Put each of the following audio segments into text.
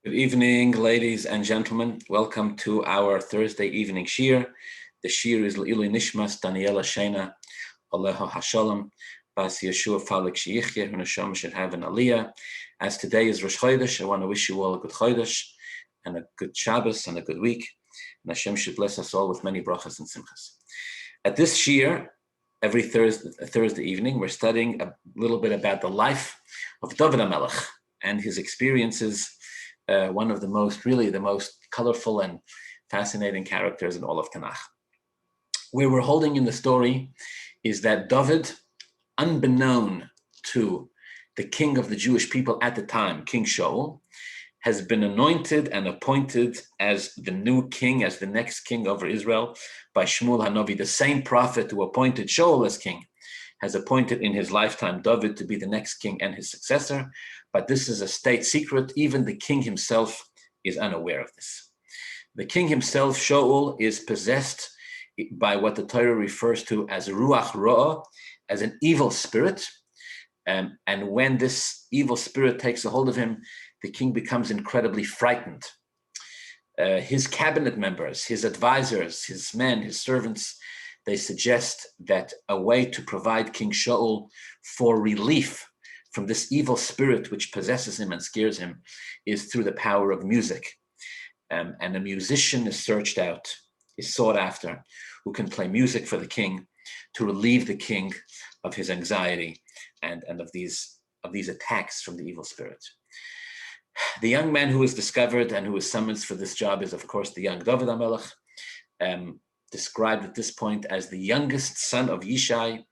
Good evening, ladies and gentlemen. Welcome to our Thursday evening shir. The shir is Leiluy Nishmat, Daniella, Shaina, Aleho Hashalom, Bas Yehoshua, Falik, Sheikhye, Nishmat should have an aliyah. As today is Rosh Chodesh, I want to wish you all a good Chodesh and a good Shabbos and a good week. And Hashem should bless us all with many brachas and simchas. At this shir, every Thursday evening, we're studying a little bit about the life of Dovid Hamelech and his experiences. One of the most colorful and fascinating characters in all of Tanakh. Where we're holding in the story is that Dovid, unbeknown to the king of the Jewish people at the time, King Shaul, has been anointed and appointed as the new king, as the next king over Israel by Shmuel Hanavi, the same prophet who appointed Shaul as king, has appointed in his lifetime Dovid to be the next king and his successor. But this is a state secret. Even the king himself is unaware of this. The king himself, Shaul, is possessed by what the Torah refers to as Ruach Ro'ah, as an evil spirit. And when this evil spirit takes a hold of him, the king becomes incredibly frightened. His cabinet members, his advisors, his men, his servants, they suggest that a way to provide King Shaul for relief from this evil spirit which possesses him and scares him is through the power of music. And a musician is sought after, who can play music for the king to relieve the king of his anxiety and of these attacks from the evil spirit. The young man who is discovered and who is summoned for this job is, of course, the young Dovid Hamelech, described at this point as the youngest son of Yishai,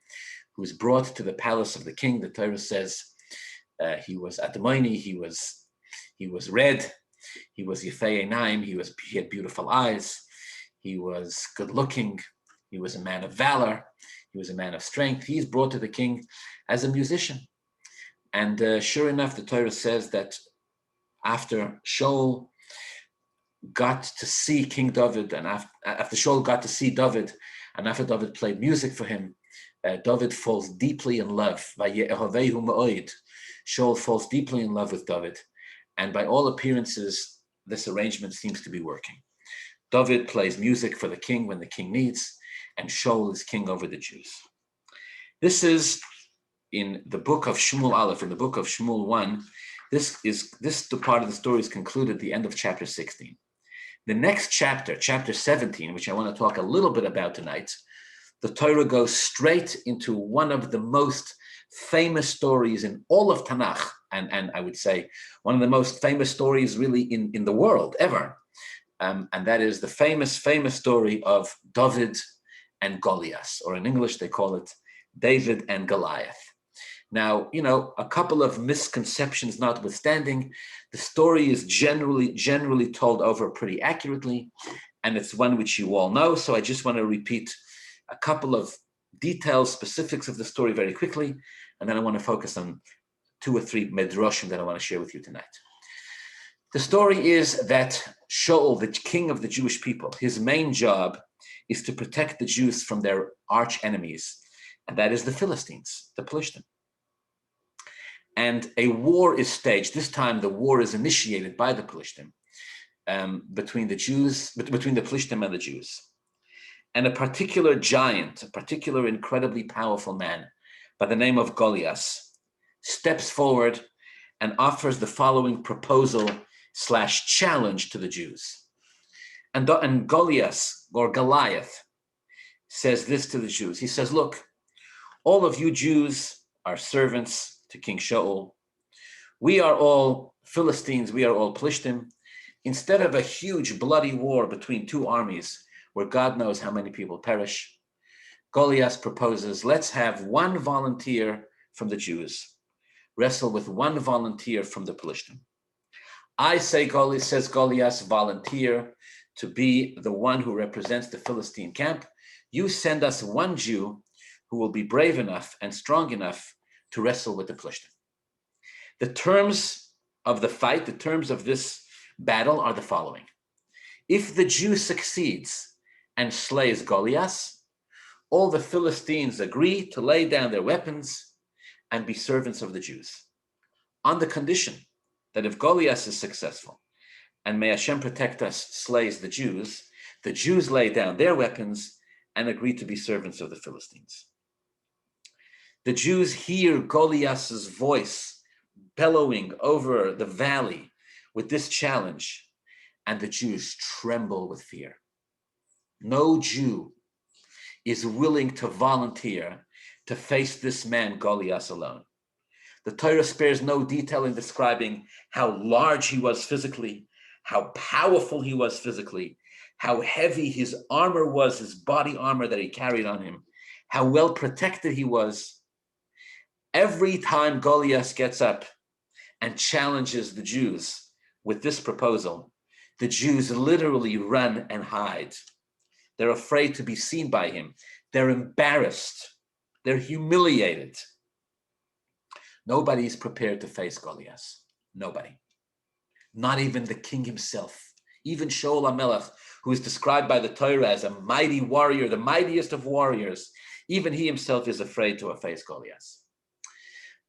who is brought to the palace of the king. The Torah says he was Admoini, he was red, he was Yefei Einayim, he had beautiful eyes, he was good looking, he was a man of valor, he was a man of strength. He's brought to the king as a musician. And sure enough, the Torah says that after Shaul got to see King Dovid, and after Shaul got to see Dovid, and after Dovid played music for him, Dovid falls deeply in love. Shaul falls deeply in love with Dovid, and by all appearances, this arrangement seems to be working. Dovid plays music for the king when the king needs, and Shaul is king over the Jews. This is in the book of Shmuel Aleph, in the book of Shmuel 1. This part of the story is concluded at the end of chapter 16. The next chapter, chapter 17, which I want to talk a little bit about tonight, the Torah goes straight into one of the most famous stories in all of Tanakh, and I would say one of the most famous stories really in the world ever. And that is the famous story of Dovid and Goliath, or in English they call it David and Goliath. Now, a couple of misconceptions notwithstanding, the story is generally told over pretty accurately, and it's one which you all know. So I just want to repeat a couple of details, specifics of the story very quickly, and then I want to focus on 2 or 3 Midrashim that I want to share with you tonight. The story is that Shaul, the king of the Jewish people, his main job is to protect the Jews from their arch enemies, and that is the Philistines, the Plishtim. And a war is staged. This time the war is initiated by the Plishtim, between the Plishtim and the Jews. And a particular giant, a particular incredibly powerful man by the name of Goliath steps forward and offers the following proposal/challenge to the Jews. And Goliath, or Goliath, says this to the Jews. He says, look, all of you Jews are servants to King Shaul. We are all Philistines, we are all Plishtim. Instead of a huge bloody war between 2 armies where God knows how many people perish, Goliath proposes, let's have 1 volunteer from the Jews wrestle with 1 volunteer from the Plishtim. I say, says Goliath, volunteer to be the one who represents the Philistine camp. You send us 1 Jew who will be brave enough and strong enough to wrestle with the Plishtim. The terms of the fight, the terms of this battle are the following. If the Jew succeeds and slays Goliath, all the Philistines agree to lay down their weapons and be servants of the Jews, on the condition that if Goliath is successful and may Hashem protect us, slays the Jews lay down their weapons and agree to be servants of the Philistines. The Jews hear Goliath's voice bellowing over the valley with this challenge, and the Jews tremble with fear. No Jew is willing to volunteer to face this man Goliath alone. The Torah spares no detail in describing how large he was physically, how powerful he was physically, how heavy his armor was, his body armor that he carried on him, how well protected he was. Every time Goliath gets up and challenges the Jews with this proposal, the Jews literally run and hide. They're afraid to be seen by him. They're embarrassed. They're humiliated. Nobody is prepared to face Goliath. Nobody. Not even the king himself. Even Shaul Hamelech, who is described by the Torah as a mighty warrior, the mightiest of warriors, even he himself is afraid to face Goliath.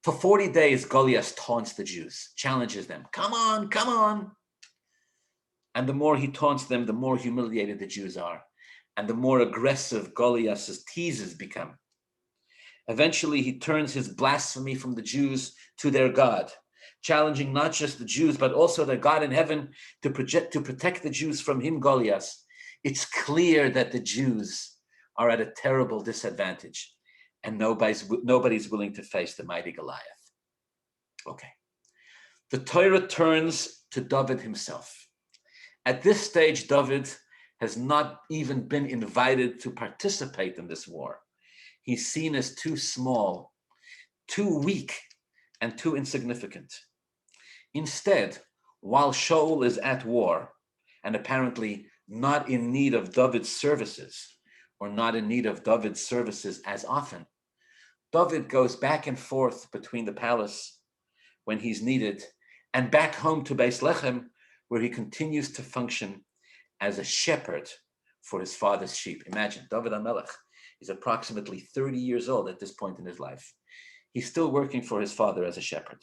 For 40 days, Goliath taunts the Jews, challenges them. Come on, come on. And the more he taunts them, the more humiliated the Jews are. And the more aggressive Goliath's teases become. Eventually, he turns his blasphemy from the Jews to their God, challenging not just the Jews, but also their God in heaven to protect the Jews from him, Goliath. It's clear that the Jews are at a terrible disadvantage, and nobody's willing to face the mighty Goliath. Okay. The Torah turns to Dovid himself. At this stage, Dovid has not even been invited to participate in this war. He's seen as too small, too weak, and too insignificant. Instead, while Shaul is at war, and apparently not in need of Dovid's services, or not in need of Dovid's services as often, Dovid goes back and forth between the palace when he's needed, and back home to Beis Lechem, where he continues to function as a shepherd for his father's sheep. Imagine, Dovid Hamelech is approximately 30 years old at this point in his life. He's still working for his father as a shepherd.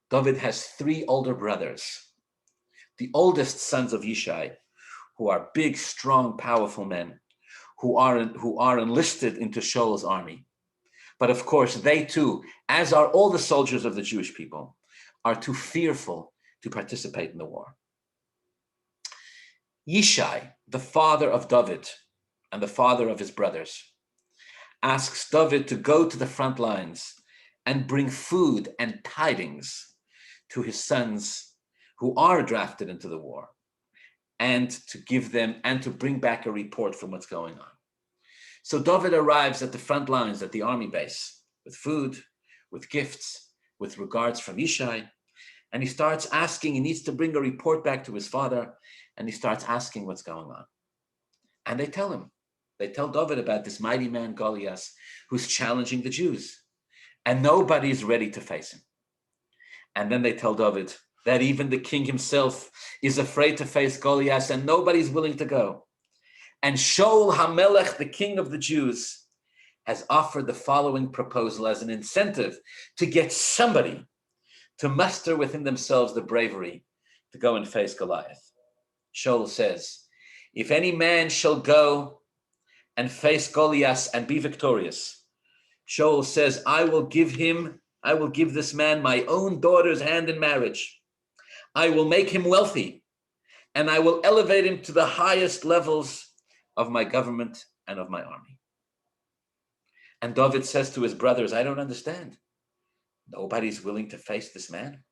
Dovid has 3 older brothers, the oldest sons of Yishai, who are big, strong, powerful men, who are enlisted into Shaul's army. But of course, they too, as are all the soldiers of the Jewish people, are too fearful to participate in the war. Yishai, the father of Dovid and the father of his brothers, asks Dovid to go to the front lines and bring food and tidings to his sons who are drafted into the war, and to give them and to bring back a report from what's going on. So Dovid arrives at the front lines at the army base with food, with gifts, with regards from Yishai, and he starts asking, he needs to bring a report back to his father, and he starts asking what's going on. And they tell him, they tell Dovid about this mighty man Goliath who's challenging the Jews, and nobody's ready to face him. And then they tell Dovid that even the king himself is afraid to face Goliath, and nobody's willing to go. And Shaul Hamelech, the king of the Jews, has offered the following proposal as an incentive to get somebody to muster within themselves the bravery to go and face Goliath. Shaul says, if any man shall go and face Goliath and be victorious, Shaul says, I will give this man my own daughter's hand in marriage. I will make him wealthy, and I will elevate him to the highest levels of my government and of my army. And Dovid says to his brothers, I don't understand. Nobody's willing to face this man.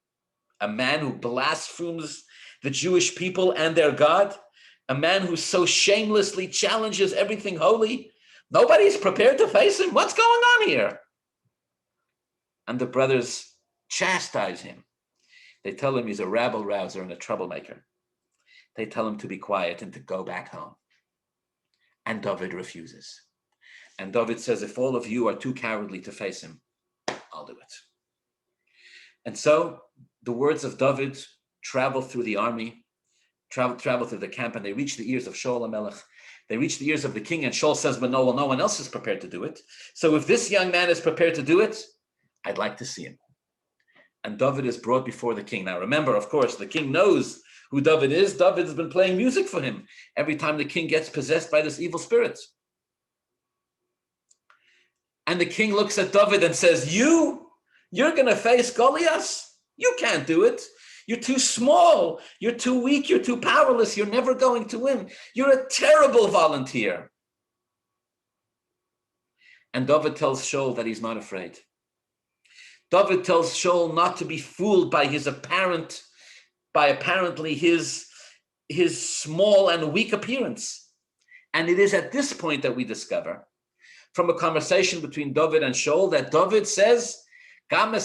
A man who blasphemes the Jewish people and their God. A man who so shamelessly challenges everything holy. Nobody's prepared to face him. What's going on here? And the brothers chastise him. They tell him he's a rabble-rouser and a troublemaker. They tell him to be quiet and to go back home. And Dovid refuses. And Dovid says, if all of you are too cowardly to face him, I'll do it. And so the words of Dovid travel through the army, travel through the camp, and they reach the ears of Shaul Hamelech. They reach the ears of the king, and Shaul says, but no one else is prepared to do it. So if this young man is prepared to do it, I'd like to see him. And Dovid is brought before the king. Now remember, of course, the king knows who Dovid is. Dovid has been playing music for him every time the king gets possessed by this evil spirit. And the king looks at Dovid and says, you're going to face Goliath? You can't do it. You're too small. You're too weak. You're too powerless. You're never going to win. You're a terrible volunteer. And Dovid tells Shaul that he's not afraid. Dovid tells Shaul not to be fooled by apparently his small and weak appearance. And it is at this point that we discover from a conversation between Dovid and Shaul that Dovid says, David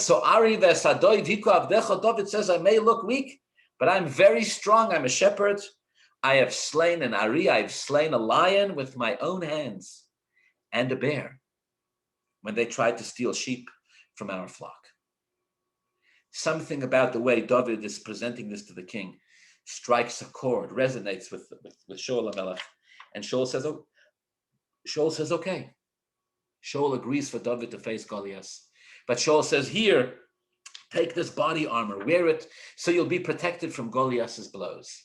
says, I may look weak, but I'm very strong. I'm a shepherd. I have slain an Ari. I've slain a lion with my own hands and a bear when they tried to steal sheep from our flock. Something about the way Dovid is presenting this to the king strikes a chord, resonates with Shaul Hamelech. And Shaul says, okay. Shaul agrees for Dovid to face Goliath. But Shaul says, here, take this body armor, wear it, so you'll be protected from Goliath's blows.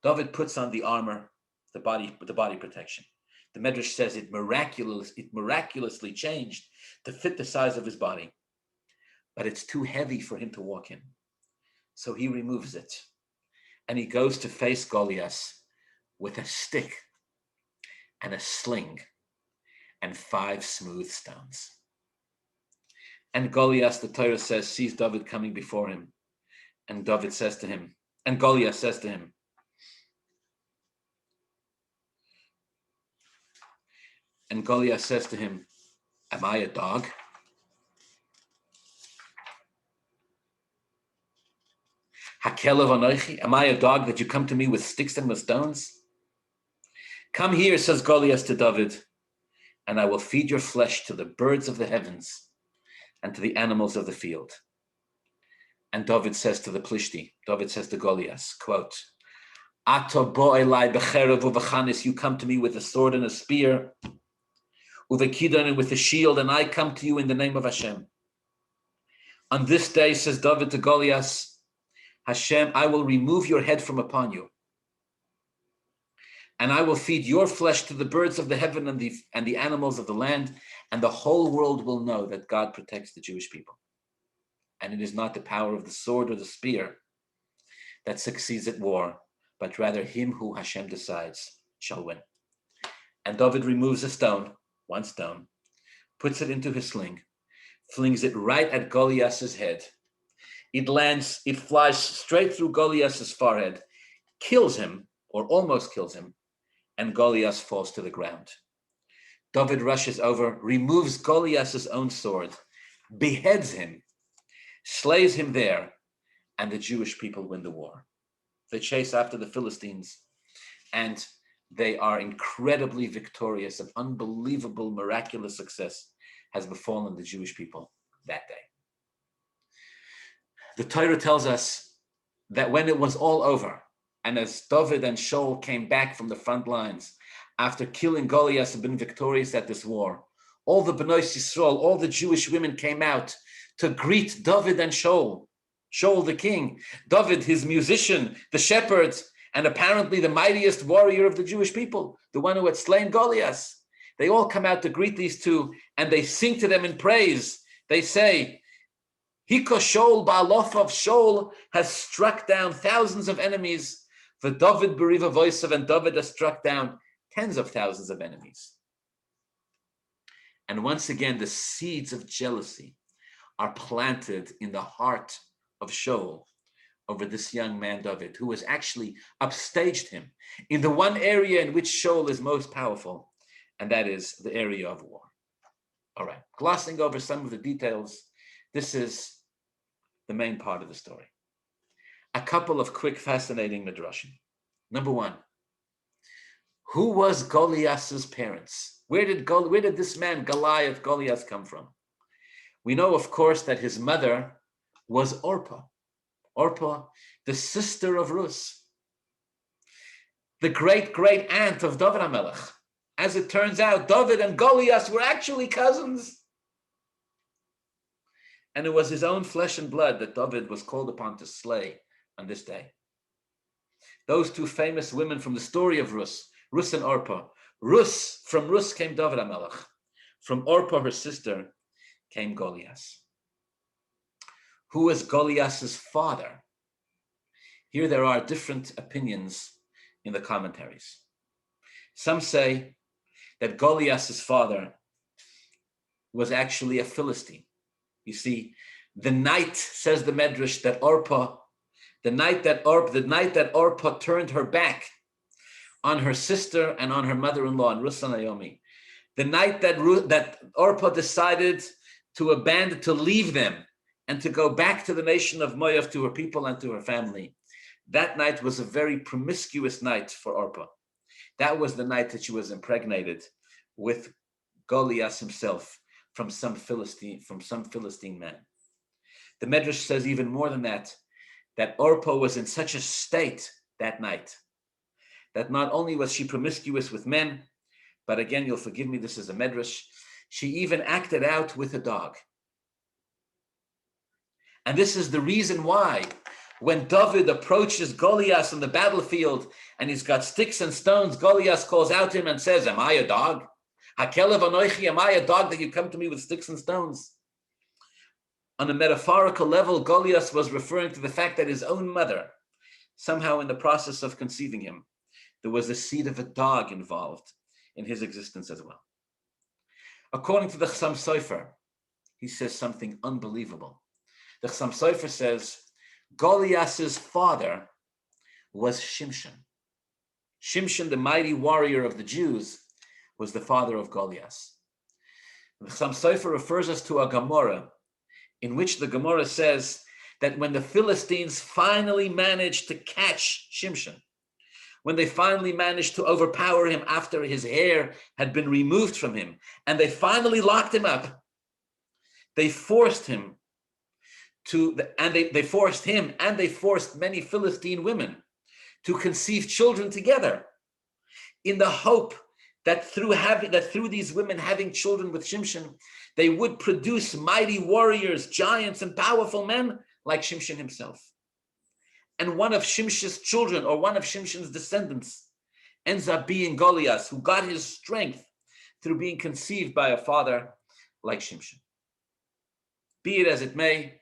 Dovid puts on the armor, the body protection. The Midrash says it miraculously changed to fit the size of his body. But it's too heavy for him to walk in. So he removes it. And he goes to face Goliath with a stick and a sling and 5 smooth stones. And Goliath, the Torah says, sees Dovid coming before him. And Goliath says to him, am I a dog? Hakelev anochi, am I a dog that you come to me with sticks and with stones? Come here, says Goliath to Dovid, and I will feed your flesh to the birds of the heavens and to the animals of the field. And Dovid says to Goliath, quote, Ato bo elai becherev uvechanis, you come to me with a sword and a spear, uvekidon, and with a shield, and I come to you in the name of Hashem. On this day, says Dovid to Goliath, Hashem, I will remove your head from upon you, and I will feed your flesh to the birds of the heaven and the animals of the land, and the whole world will know that God protects the Jewish people. And it is not the power of the sword or the spear that succeeds at war, but rather him who Hashem decides shall win. And Dovid removes one stone, puts it into his sling, flings it right at Goliath's head. It flies straight through Goliath's forehead, kills him, or almost kills him, and Goliath falls to the ground. Dovid rushes over, removes Goliath's own sword, beheads him, slays him there, and the Jewish people win the war. They chase after the Philistines, and they are incredibly victorious. An unbelievable, miraculous success has befallen the Jewish people that day. The Torah tells us that when it was all over, and as Dovid and Shaul came back from the front lines, after killing Goliath and been victorious at this war, all the Bnei Yisrael, all the Jewish women came out to greet Dovid and Shaul. Shaul the king, Dovid his musician, the shepherd, and apparently the mightiest warrior of the Jewish people, the one who had slain Goliath. They all come out to greet these two, and they sing to them in praise. They say, Hiko Shaul ba'alofav, Shaul has struck down thousands of enemies. For Dovid beriva voisav, and Dovid has struck down tens of thousands of enemies. And once again, the seeds of jealousy are planted in the heart of Shaul over this young man, Dovid, who has actually upstaged him in the one area in which Shaul is most powerful, and that is the area of war. All right, glossing over some of the details, this is the main part of the story. A couple of quick, fascinating midrashim. Number one, who was Goliath's parents? Where did this man, Goliath, come from? We know, of course, that his mother was Orpah. Orpah, the sister of Rus, the great aunt of Dovid Hamelech. As it turns out, Dovid and Goliath were actually cousins. And it was his own flesh and blood that Dovid was called upon to slay on this day. Those two famous women from the story of Rus and Orpah. From Rus came Dovid Hamelech. From Orpah, her sister, came Goliath. Who was Goliath's father? Here there are different opinions in the commentaries. Some say that Goliath's father was actually a Philistine. You see, the night, says the Midrash, that Orpah turned her back on her sister and on her mother-in-law, and Rus and Naomi, the night that Orpah decided to leave them and to go back to the nation of Moav, to her people and to her family, that night was a very promiscuous night for Orpah. That was the night that she was impregnated with Goliath himself from some Philistine man. The Midrash says even more than that Orpah was in such a state that night that not only was she promiscuous with men, but again, you'll forgive me, this is a Midrash, she even acted out with a dog. And this is the reason why when Dovid approaches Goliath on the battlefield and he's got sticks and stones, Goliath calls out to him and says, "Am I a dog? Hakelev anoichi, am I a dog that you come to me with sticks and stones?" On a metaphorical level, Goliath was referring to the fact that his own mother, somehow in the process of conceiving him, there was the seed of a dog involved in his existence as well. According to the Chassam Sofer, he says something unbelievable. The Chassam Sofer says Goliath's father was Shimshon. Shimshon, the mighty warrior of the Jews, was the father of Goliath. The Chassam Sofer refers us to a Gemara, in which the Gemara says that when the Philistines finally managed to catch Shimshon, when they finally managed to overpower him after his hair had been removed from him, and they finally locked him up, they forced him they forced many Philistine women to conceive children together, in the hope that through these women having children with Shimshon, they would produce mighty warriors, giants, and powerful men like Shimshon himself. And one of Shimshon's children, or one of Shimshon's descendants, ends up being Goliath, who got his strength through being conceived by a father like Shimshon. Be it as it may,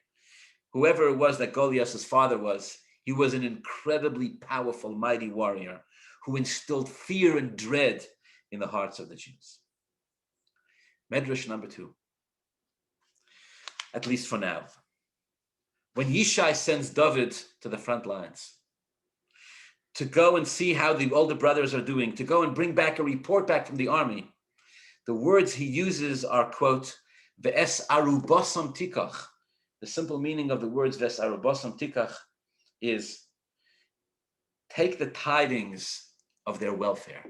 whoever it was that Goliath's father was, he was an incredibly powerful, mighty warrior who instilled fear and dread in the hearts of the Jews. Midrash number 2, at least for now. When Yishai sends Dovid to the front lines to go and see how the older brothers are doing, to go and bring back a report back from the army, the words he uses are, quote, Ve'es arubosam tikach. The simple meaning of the words Ve'es arubosam tikach is, take the tidings of their welfare.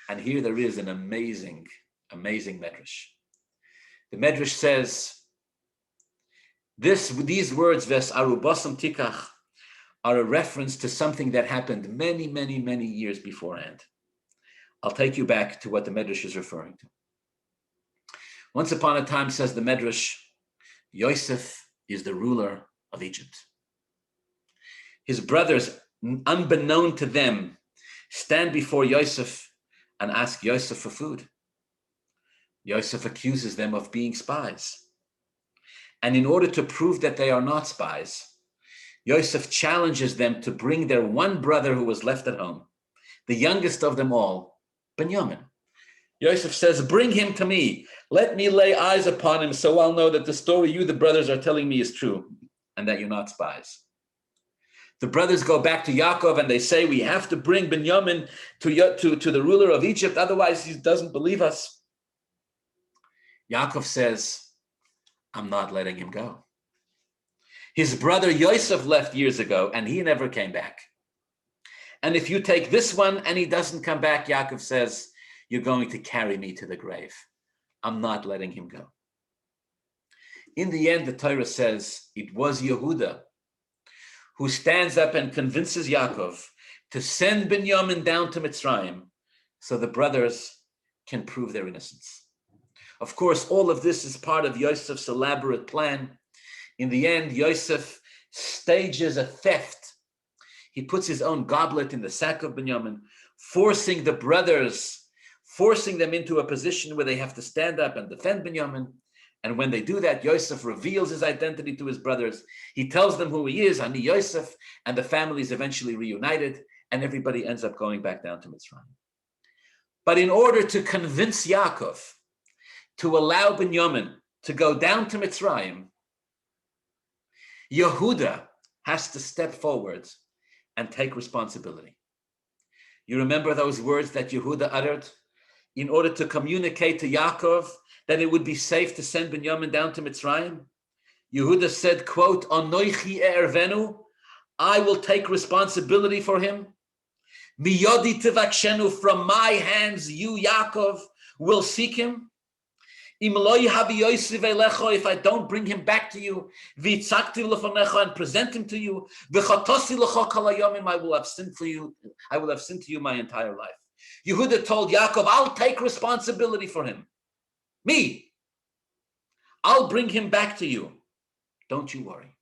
And here there is an amazing Midrash. The Midrash says, these words, Ve'es arubosam tikach, are a reference to something that happened many, many, many years beforehand. I'll take you back to what the Midrash is referring to. Once upon a time, says the Midrash, Yosef is the ruler of Egypt. His brothers, unbeknown to them, stand before Yosef and ask Yosef for food. Yosef accuses them of being spies. And in order to prove that they are not spies, Yosef challenges them to bring their one brother who was left at home, the youngest of them all, Binyamin. Yosef says, bring him to me. Let me lay eyes upon him so I'll know that the story you, the brothers, are telling me is true and that you're not spies. The brothers go back to Yaakov and they say, we have to bring Binyamin to the ruler of Egypt, otherwise he doesn't believe us. Yaakov says, I'm not letting him go. His brother Yosef left years ago and he never came back. And if you take this one and he doesn't come back, Yaakov says, you're going to carry me to the grave. I'm not letting him go. In the end, the Torah says it was Yehuda who stands up and convinces Yaakov to send Binyamin down to Mitzrayim so the brothers can prove their innocence. Of course, all of this is part of Yosef's elaborate plan. In the end, Yosef stages a theft. He puts his own goblet in the sack of Binyamin, forcing the brothers, forcing them into a position where they have to stand up and defend Binyamin. And when they do that, Yosef reveals his identity to his brothers. He tells them who he is, Ani Yosef, and the family is eventually reunited, and everybody ends up going back down to Mitzrayim. But in order to convince Yaakov to allow Binyamin to go down to Mitzrayim, Yehuda has to step forward and take responsibility. You remember those words that Yehuda uttered in order to communicate to Yaakov that it would be safe to send Binyamin down to Mitzrayim? Yehuda said, quote, Anoichi ervenu, I will take responsibility for him. Miyodi tivakshenu, from my hands, you, Yaakov, will seek him. If I don't bring him back to you, and present him to you, I will have sinned for you. I will have sinned to you my entire life. Yehuda told Yaakov, I'll take responsibility for him. Me. I'll bring him back to you. Don't you worry.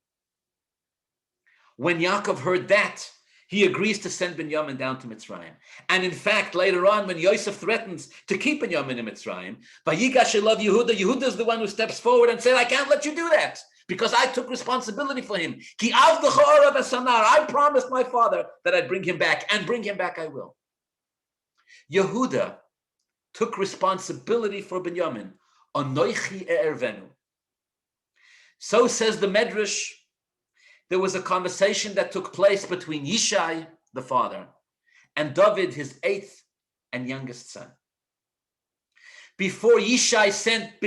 When Yaakov heard that, he agrees to send Binyamin down to Mitzrayim. And in fact, later on, when Yosef threatens to keep Binyamin in Mitzrayim, Vayigash elav Yehuda, Yehuda is the one who steps forward and says, I can't let you do that, because I took responsibility for him. Ki avdecha orav esanar, I promised my father that I'd bring him back, and bring him back I will. Yehuda took responsibility for Binyamin. Anoichi ervenu. So says the Midrash. There was a conversation that took place between Yishai, the father, and Dovid, his 8th and youngest son. Before Yishai sent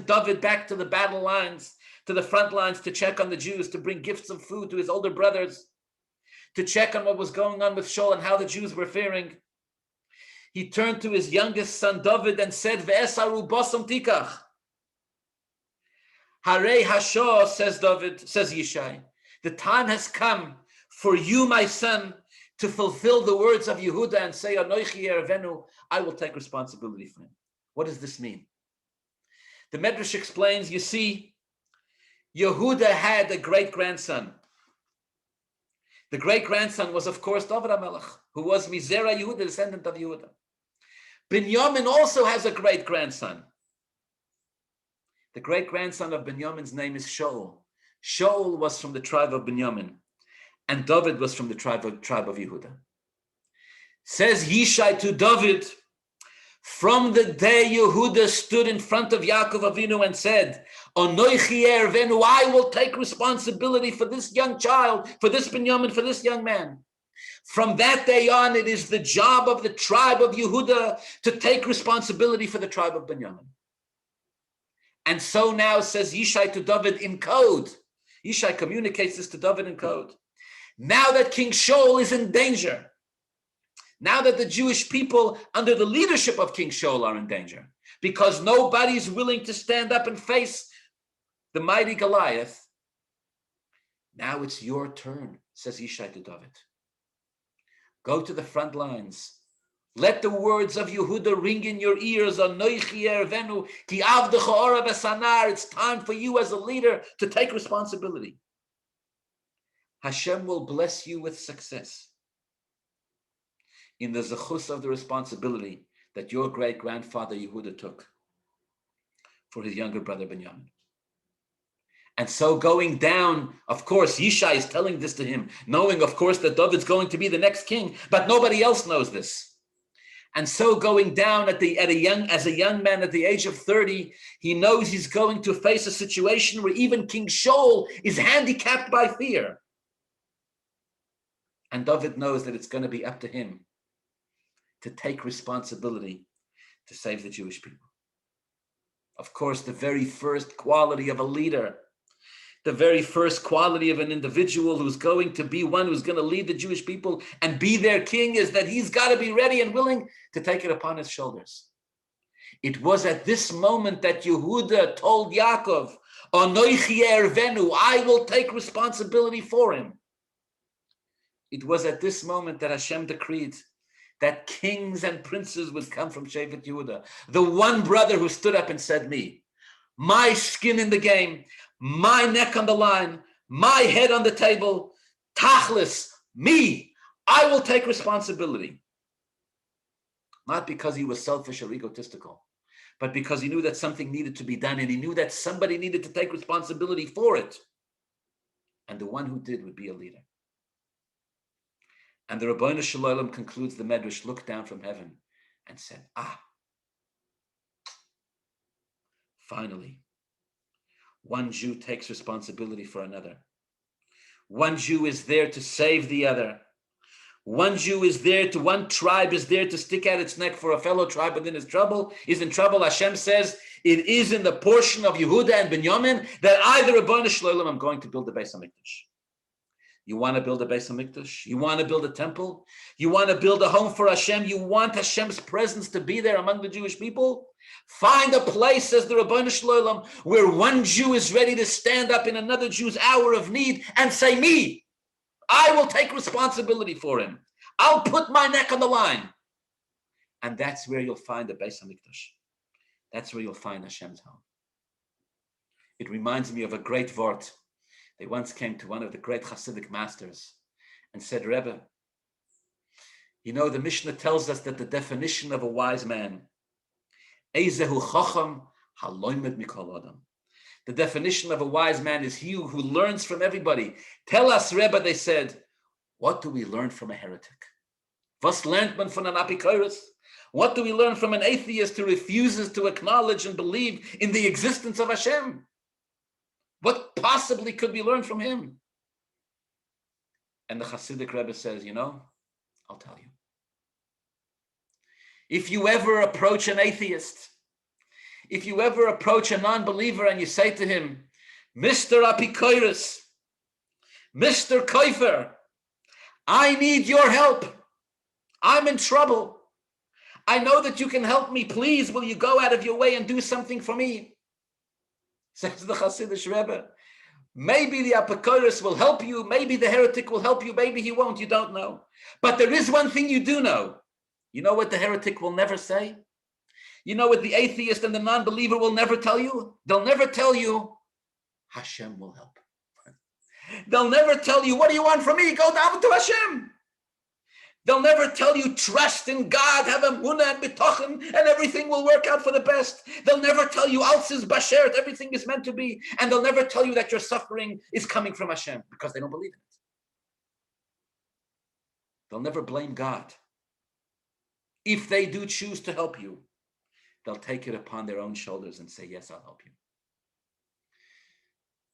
Dovid back to the battle lines, to the front lines, to check on the Jews, to bring gifts of food to his older brothers, to check on what was going on with Shaul and how the Jews were faring, he turned to his youngest son Dovid and said, Ve'esaru bosam tikach. Harei Hasho, says Yishai, the time has come for you, my son, to fulfill the words of Yehuda and say, Anoichi ervenu, I will take responsibility for him. What does this mean? The Midrash explains, you see, Yehuda had a great-grandson. The great-grandson was, of course, Dovid Hamelech, who was Mizera Yehuda, descendant of Yehuda. Binyamin also has a great-grandson. The great-grandson of Binyamin's name is Shaul. Shaul was from the tribe of Binyamin, and Dovid was from the tribe of Yehuda. Says Yishai to Dovid, from the day Yehuda stood in front of Yaakov Avinu and said, Anoichi ervenu, I will take responsibility for this young child, for this Binyamin, for this young man. From that day on, it is the job of the tribe of Yehuda to take responsibility for the tribe of Binyamin. And so now, says Yishai to Dovid in code, Yishai communicates this to Dovid in code. Now that King Shaul is in danger, now that the Jewish people under the leadership of King Shaul are in danger, because nobody's willing to stand up and face the mighty Goliath, now it's your turn, says Yishai to Dovid. Go to the front lines. Let the words of Yehuda ring in your ears. Anoichi ervenu, ki avdecha orav esanar. It's time for you as a leader to take responsibility. Hashem will bless you with success in the zechus of the responsibility that your great-grandfather Yehuda took for his younger brother Binyamin. And so going down, of course, Yishai is telling this to him, knowing, of course, that David's going to be the next king, but nobody else knows this. And so going down as a young man at the age of 30, he knows he's going to face a situation where even King Shaul is handicapped by fear. And David knows that it's going to be up to him to take responsibility to save the Jewish people. Of course, the very first quality of a leader, the very first quality of an individual who's going to be one who's going to lead the Jewish people and be their king, is that he's got to be ready and willing to take it upon his shoulders. It was at this moment that Yehuda told Yaakov, Anoichi ervenu, I will take responsibility for him. It was at this moment that Hashem decreed that kings and princes would come from Shevet Yehuda. The one brother who stood up and said, me, my skin in the game, my neck on the line, my head on the table, tachlis, me, I will take responsibility. Not because he was selfish or egotistical, but because he knew that something needed to be done, and he knew that somebody needed to take responsibility for it. And the one who did would be a leader. And the Rabbeinu Shalom concludes the Medrash, looked down from heaven and said, finally, one Jew takes responsibility for another. One Jew is there to save the other. One Jew is there to, one tribe is there to stick out its neck for a fellow tribe within his trouble, is in trouble. Hashem says, it is in the portion of Yehuda and Binyamin that I, the Rabbeinu Shalom, am going to build the Beis HaMikdash. You want to build a Beis HaMikdash? You want to build a temple? You want to build a home for Hashem? You want Hashem's presence to be there among the Jewish people? Find a place, says the Rabbeinu Shalom, where one Jew is ready to stand up in another Jew's hour of need and say, me, I will take responsibility for him. I'll put my neck on the line. And that's where you'll find the Beis HaMikdash. That's where you'll find Hashem's home. It reminds me of a great vort. They once came to one of the great Hasidic masters and said, Rebbe, you know, the Mishnah tells us that the definition of a wise man, Eizehu Chacham Haloimed Mikol Adam. The definition of a wise man is he who learns from everybody. Tell us, Rebbe, they said, what do we learn from a heretic? Was lernt man von an Apikoros? What do we learn from an atheist who refuses to acknowledge and believe in the existence of Hashem? What possibly could we learn from him? And the Hasidic Rebbe says, you know, I'll tell you. If you ever approach an atheist, if you ever approach a non-believer and you say to him, Mr. Apikoros, Mr. Koifer, I need your help. I'm in trouble. I know that you can help me. Please, will you go out of your way and do something for me? Says the Hasidic Rebbe, maybe the Apikoros will help you, maybe the heretic will help you, maybe he won't, you don't know. But there is one thing you do know. You know what the heretic will never say? You know what the atheist and the non-believer will never tell you? They'll never tell you, Hashem will help. They'll never tell you, what do you want from me? Go down to Hashem. They'll never tell you, trust in God, have emunah and bitochen, and everything will work out for the best. They'll never tell you, alsis bashert, everything is meant to be. And they'll never tell you that your suffering is coming from Hashem, because they don't believe in it. They'll never blame God. If they do choose to help you, they'll take it upon their own shoulders and say, yes, I'll help you.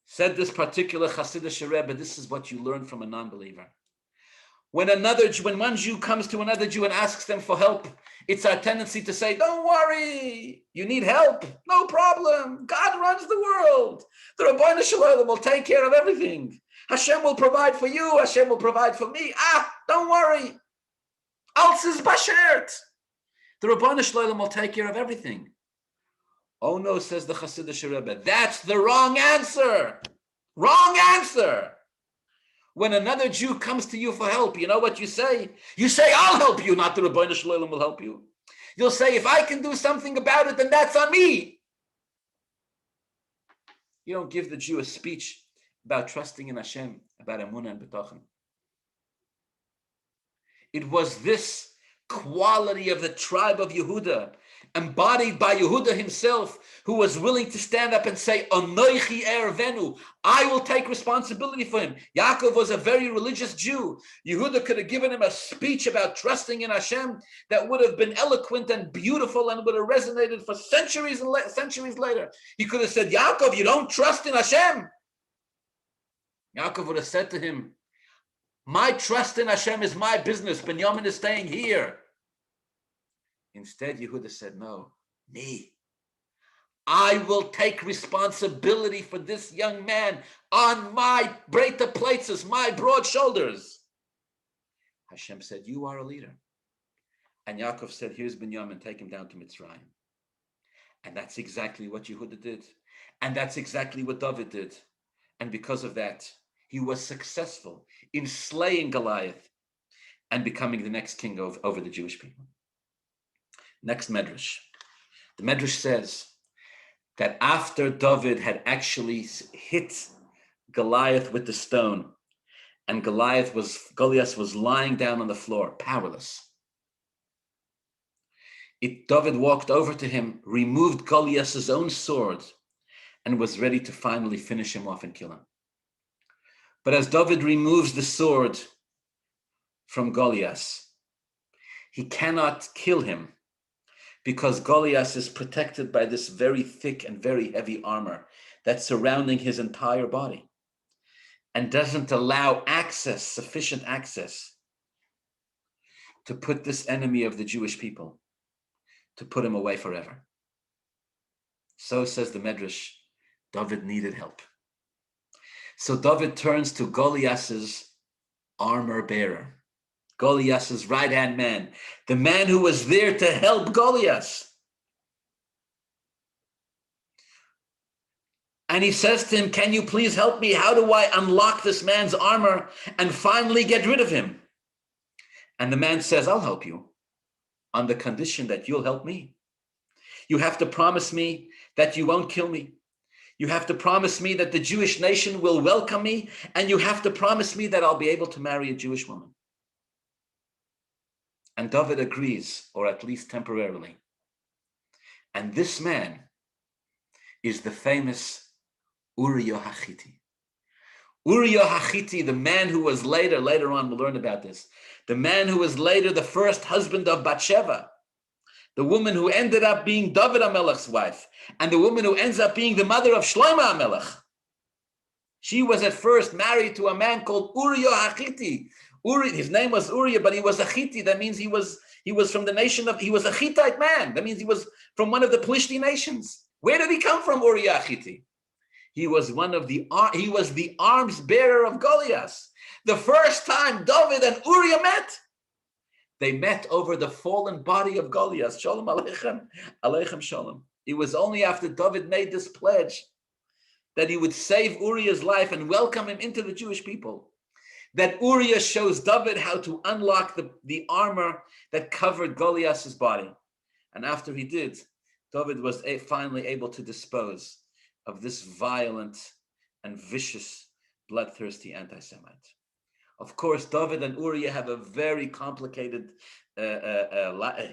Said this particular Hasidic Rebbe, this is what you learn from a non-believer. When one Jew comes to another Jew and asks them for help, it's our tendency to say, don't worry, you need help, no problem. God runs the world. The Rabbeinu Shalom will take care of everything. Hashem will provide for you, Hashem will provide for me. Don't worry. Alsis bashert. The Rabbeinu Shalom will take care of everything. Oh no, says the Hasidic Rebbe, that's the wrong answer. Wrong answer. When another Jew comes to you for help, you know what you say? You say, I'll help you, not the Rabbeinu Shalom will help you. You'll say, if I can do something about it, then that's on me. You don't give the Jew a speech about trusting in Hashem, about emunah and betochen. It was this quality of the tribe of Yehuda, embodied by Yehuda himself, who was willing to stand up and say, Anoichi ervenu, I will take responsibility for him. Yaakov was a very religious Jew. Yehuda could have given him a speech about trusting in Hashem that would have been eloquent and beautiful and would have resonated for centuries and centuries later. He could have said, Yaakov, you don't trust in Hashem. Yaakov would have said to him, my trust in Hashem is my business. Binyamin is staying here. Instead, Yehuda said, no, me. I will take responsibility for this young man on my breita plaitzes, my broad shoulders. Hashem said, you are a leader. And Yaakov said, here's Binyamin, take him down to Mitzrayim. And that's exactly what Yehuda did. And that's exactly what Dovid did. And because of that, he was successful in slaying Goliath. and becoming the next king over the Jewish people. Next Midrash. The Midrash says that after Dovid had actually hit Goliath with the stone, and Goliath was lying down on the floor, powerless. Dovid walked over to him, removed Goliath's own sword, and was ready to finally finish him off and kill him. But as Dovid removes the sword from Goliath, he cannot kill him because Goliath is protected by this very thick and very heavy armor that's surrounding his entire body and doesn't allow sufficient access to put this enemy of the Jewish people, to put him away forever. So says the Midrash, Dovid needed help. So Dovid turns to Goliath's armor bearer, Goliath's right-hand man, the man who was there to help Goliath. And he says to him, can you please help me? How do I unlock this man's armor and finally get rid of him? And the man says, I'll help you on the condition that you'll help me. You have to promise me that you won't kill me. You have to promise me that the Jewish nation will welcome me, and you have to promise me that I'll be able to marry a Jewish woman. And Dovid agrees, or at least temporarily. And this man is the famous Uriah HaChitti. Uriah HaChitti, the man who was later on, we'll learn about this, the man who was later the first husband of Bathsheba, the woman who ended up being Dovid HaMelech's wife, and the woman who ends up being the mother of Shlomo HaMelech. She was at first married to a man called Uriah HaChitti. His name was Uriah, but he was a Chitti. That means he was from the nation of, he was a Hittite man. That means he was from one of the Plishti nations. Where did he come from, Uriah HaChitti? He was the arms bearer of Goliath. The first time Dovid and Uriah met, they met over the fallen body of Goliath. Shalom Aleichem, Aleichem Shalom. It was only after Dovid made this pledge that he would save Uriah's life and welcome him into the Jewish people, that Uriah shows Dovid how to unlock the armor that covered Goliath's body. And after he did, Dovid was finally able to dispose of this violent and vicious, bloodthirsty anti-Semite. Of course, Dovid and Uriah have a very complicated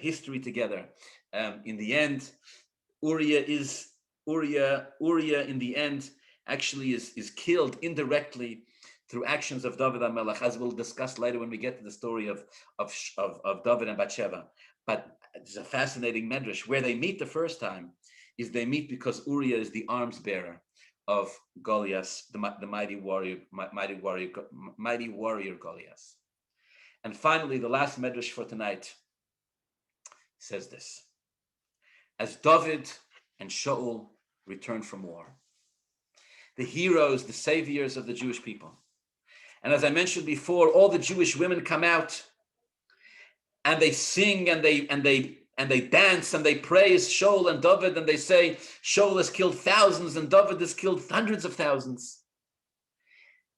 history together. In the end, Uriah in the end actually is killed indirectly through actions of Dovid HaMelech, as we'll discuss later when we get to the story of Dovid and Bathsheba. But it's a fascinating medrash. Where they meet the first time is they meet because Uriah is the arms bearer of Goliath, the mighty warrior Goliath. And finally, the last medrash for tonight says this: as Dovid and Shaul returned from war, the heroes, the saviors of the Jewish people, and as I mentioned before, all the Jewish women come out and they sing and they dance and they praise Shaul and Dovid, and they say Shaul has killed thousands and Dovid has killed hundreds of thousands.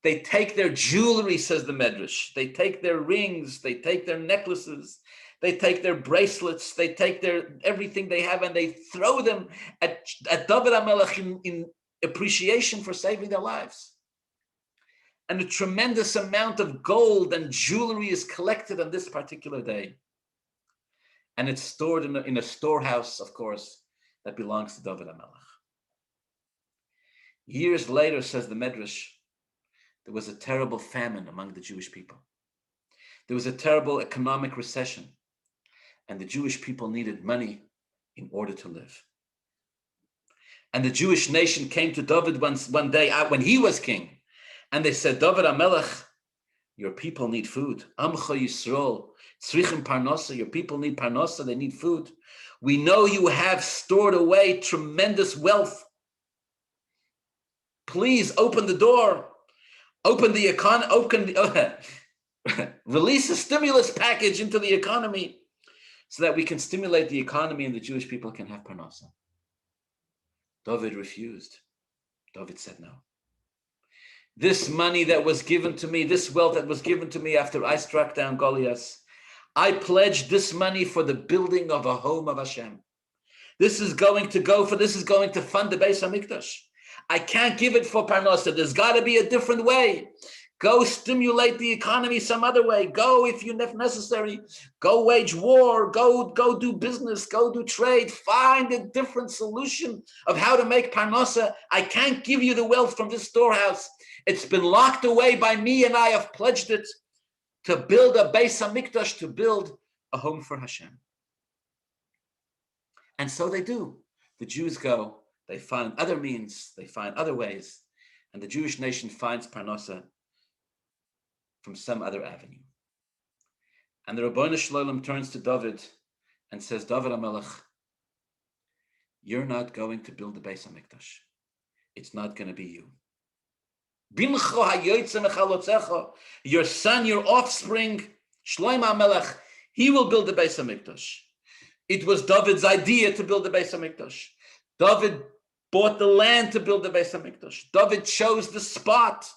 They take their jewelry, says the Midrash. They take their rings, they take their necklaces, they take their bracelets, they take their everything they have, and they throw them at Dovid HaMelech in appreciation for saving their lives. And a tremendous amount of gold and jewelry is collected on this particular day. And it's stored in a storehouse, of course, that belongs to Dovid HaMelech. Years later, says the Midrash, there was a terrible famine among the Jewish people. There was a terrible economic recession, and the Jewish people needed money in order to live. And the Jewish nation came to Dovid one day when he was king, and they said, Dovid HaMelech, your people need food. Amcha Yisrael, tzrichim parnasa, your people need parnasa, they need food. We know you have stored away tremendous wealth. Please open the door, open the economy, release a stimulus package into the economy so that we can stimulate the economy and the Jewish people can have parnasa. Dovid refused. Dovid said no. this money that was given to me, this wealth that was given to me after I struck down Goliath, I pledge this money for the building of a home of Hashem. This is going to fund the Beis HaMikdash. I can't give it for Parnasa. There's got to be a different way. Go stimulate the economy some other way. Go, if necessary, go wage war, go do business, go do trade. Find a different solution of how to make Parnasa. I can't give you the wealth from this storehouse. It's been locked away by me, and I have pledged it to build a Beis HaMikdash, to build a home for Hashem. And so they do. The Jews go, they find other means, they find other ways, and the Jewish nation finds Parnasa from some other avenue. And the Ribbono Shel Olam turns to Dovid and says, Dovid Hamelech, you're not going to build the Beis HaMikdash. It's not going to be you. Your son, your offspring, Shlomo HaMelech, he will build the Beis HaMikdash. It was David's idea to build the Beis HaMikdash. David bought the land to build the Beis HaMikdash. David chose the spot.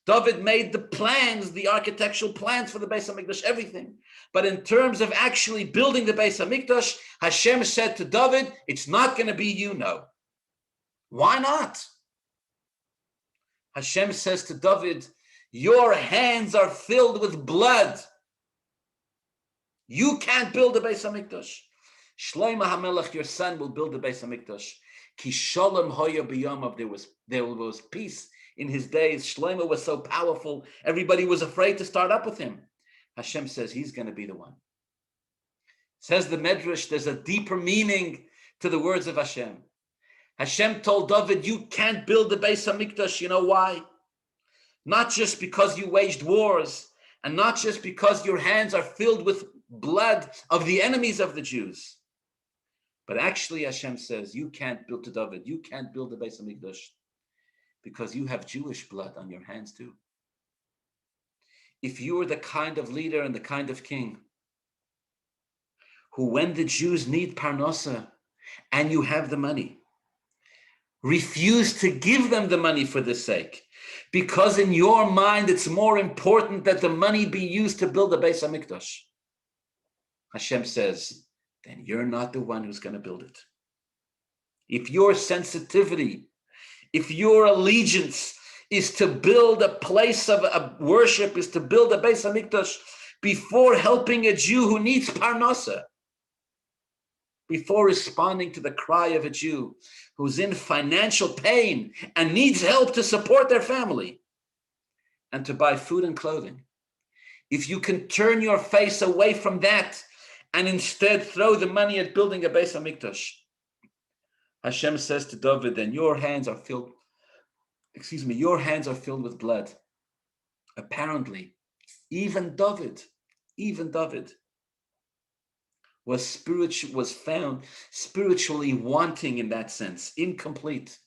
David made the plans, the architectural plans for the Beis HaMikdash, everything. But in terms of actually building the Beis HaMikdash, Hashem said to David, it's not going to be you, no. Why not? Hashem says to David, your hands are filled with blood. You can't build the Beis HaMikdash. Shlomo HaMelech, your son, will build the Beis HaMikdash. Ki shalom hoya b'yamav, there was peace in his days. Shlomo was so powerful, everybody was afraid to start up with him. Hashem says he's going to be the one. Says the Midrash, there's a deeper meaning to the words of Hashem. Hashem told Dovid, you can't build the Beis HaMikdash. You know why? Not just because you waged wars, and not just because your hands are filled with blood of the enemies of the Jews. But actually, Hashem says, you can't build, to Dovid, you can't build the Beis HaMikdash because you have Jewish blood on your hands too. If you are the kind of leader and the kind of king who, when the Jews need Parnasa and you have the money, refuse to give them the money for this sake, because in your mind it's more important that the money be used to build the Beis HaMikdash, Hashem says, then you're not the one who's going to build it. If your sensitivity, if your allegiance is to build a place of worship, is to build a Beis HaMikdash before helping a Jew who needs Parnasa, before responding to the cry of a Jew who's in financial pain and needs help to support their family and to buy food and clothing, if you can turn your face away from that and instead throw the money at building a Beis HaMikdash, Hashem says to Dovid, then your hands are filled with blood. Apparently, even Dovid was found spiritually wanting in that sense, incomplete.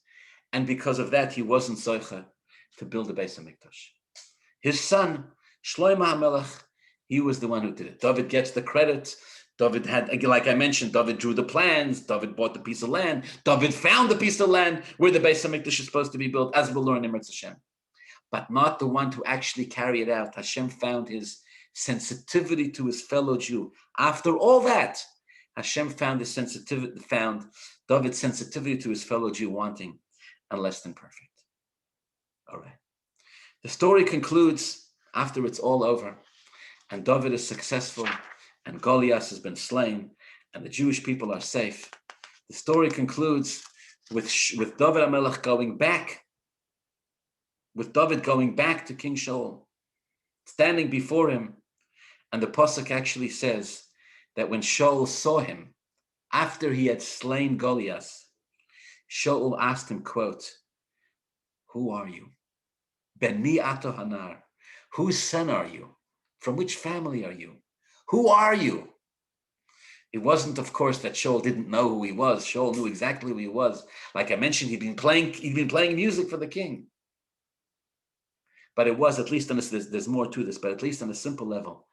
And because of that, he wasn't zoche to build a Beis HaMikdash. His son, Shlomo HaMelech, he was the one who did it. David gets the credit. David had, like I mentioned, David drew the plans. David bought the piece of land. David found the piece of land where the Beis HaMikdash is supposed to be built, as we'll learn in Eretz Hashem. But not the one to actually carry it out. Hashem found his sensitivity to his fellow Jew. After all that, Hashem found David's sensitivity to his fellow Jew wanting and less than perfect. All right. The story concludes after it's all over, and Dovid is successful, and Goliath has been slain, and the Jewish people are safe. The story concludes with Dovid Hamelech going back, with David going back to King Shaul, standing before him. And the Pasuk actually says that when Shaul saw him, after he had slain Goliath, Shaul asked him, quote, who are you? Ben mi ato hanar. Whose son are you? From which family are you? Who are you? It wasn't, of course, that Shaul didn't know who he was. Shaul knew exactly who he was. Like I mentioned, he'd been playing music for the king. But it was, at least on this, there's more to this, but at least on a simple level,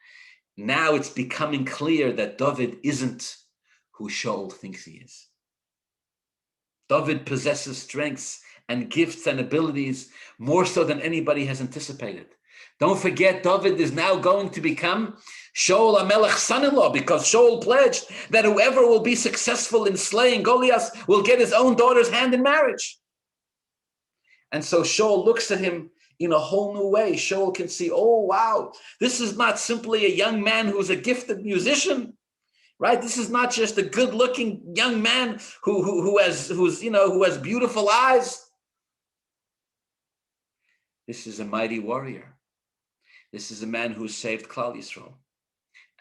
now it's becoming clear that Dovid isn't who Shaul thinks he is. Dovid possesses strengths and gifts and abilities more so than anybody has anticipated. Don't forget, Dovid is now going to become Shaul Hamelech's son-in-law, because Shaul pledged that whoever will be successful in slaying Goliath will get his own daughter's hand in marriage. And so Shaul looks at him in a whole new way. Shaul can see, oh, wow, this is not simply a young man who's a gifted musician, right? This is not just a good-looking young man who has beautiful eyes. This is a mighty warrior. This is a man who saved Klal Yisrael.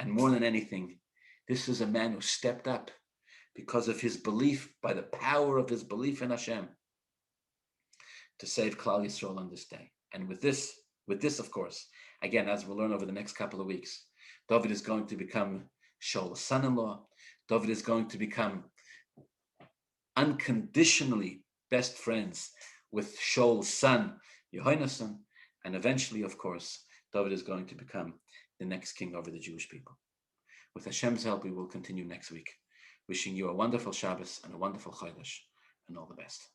And more than anything, this is a man who stepped up because of his belief, by the power of his belief in Hashem, to save Klal Yisrael on this day. And with this, of course, again, as we'll learn over the next couple of weeks, Dovid is going to become Shaul's son-in-law. Dovid is going to become unconditionally best friends with Shaul's son, Yehoshua, and eventually, of course, Dovid is going to become the next king over the Jewish people. With Hashem's help, we will continue next week. Wishing you a wonderful Shabbos and a wonderful Chodesh, and all the best.